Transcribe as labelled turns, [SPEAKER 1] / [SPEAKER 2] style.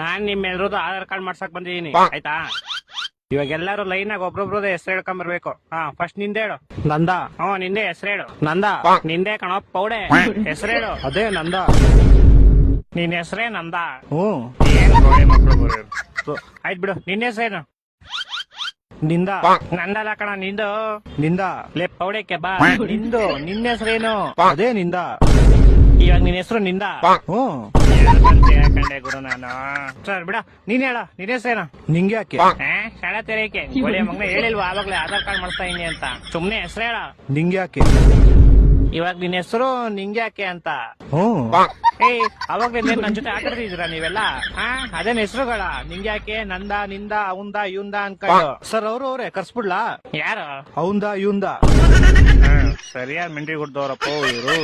[SPEAKER 1] ನಾನ್ ನಿಮ್ ಎಲ್ರದ್ದು ಆಧಾರ್ ಕಾರ್ಡ್ ಮಾಡ್ಸಕ್ ಬಂದಿದೀನಿ ಆಯ್ತಾ. ಇವಾಗ ಎಲ್ಲಾರು ಲೈನ್ ಆಗಿ ಒಬ್ರೊಬ್ರದ ಹೆಸರು ಹೇಳ್ಕೊಂಡ್ ಬರ್ಬೇಕು. ಫಸ್ಟ್ ನಿಂದೆ ಹೇಳು. ನಂದ. ನಿಂದೆ ಹೆಸರು ಹೇಳು. ನಂದ. ನಿಂದೆ ಕಣೋ ಪೌಡೆ. ಹೆಸರು ಹೇಳು. ಅದೇ ನಂದ. ನಿನ್ ಹೆಸರೇ ನಂದ. ಏನ್ ಗೋಳಿ ಮಕ್ಳು ಬರೋರು. ಆಯ್ತು ಬಿಡು, ನಿನ್ನ ಹೆಸರೇನು? ನಿಂದ. ನಂದಲ್ಲ ಕಣ, ನಿಂದು. ನಿಂದ. ಲೇ ಪೌಡೆಕ್ಕೆ ಬಾ. ನಿಂದು. ನಿನ್ನ ಹೆಸರೇನು? ಅದೇ ನಿಂದ. ಇವಾಗ ನಿನ್ ಹೆಸರು ನಿಂದ. ಯಾಕಂಡೆ ಗುರು ನಾನು. ಸರ್ ಬಿಡ, ನೀನ್ ಹೇಳ, ನಿನ್ ಹೆಸರೇನು? ನಿಂಗೆ ಯಾಕೆ ಶಾಲಾ ತೆರೆಯಕ್ಕೆ ಒಳ್ಳೆ ಮಗನ ಹೇಳಿಲ್ವಾ ಆವಾಗ್ಲೇ ಆಧಾರ್ ಕಾರ್ಡ್ ಮಾಡಿಸ್ತಾ ಇದೀನಿ ಅಂತ. ಸುಮ್ನೆ ಹೆಸರು ಹೇಳ. ನಿಂಗೆ ಯಾಕೆ? ಇವಾಗ ನಿನ್ ಹೆಸರು ನಿಂಗೆ ಯಾಕೆ ಅಂತ. ಅವಾಗ್ಲೇ ನನ್ ಜೊತೆ ಆಟಾಡ್ತಿದ್ದೀರಾ ನೀವೆಲ್ಲ? ಅದೇನ್ ಹೆಸರುಗಳ ನಿಂಗೆ ಯಾಕೆ, ನಂದ, ನಿಂದ, ಅವಂದ, ಇವಂದ ಅನ್ಕೊಂಡು. ಸರ್ ಅವ್ರೇ ಕರ್ಸ್ಬಿಡ್ಲಾ? ಯಾರು? ಅವಂದ ಇವಂದ. ಸರಿಯಾದ ಮಿಂಟ್ರಿ ಕೊಡ್ದವ್ರಪ್ಪ ಇವರು.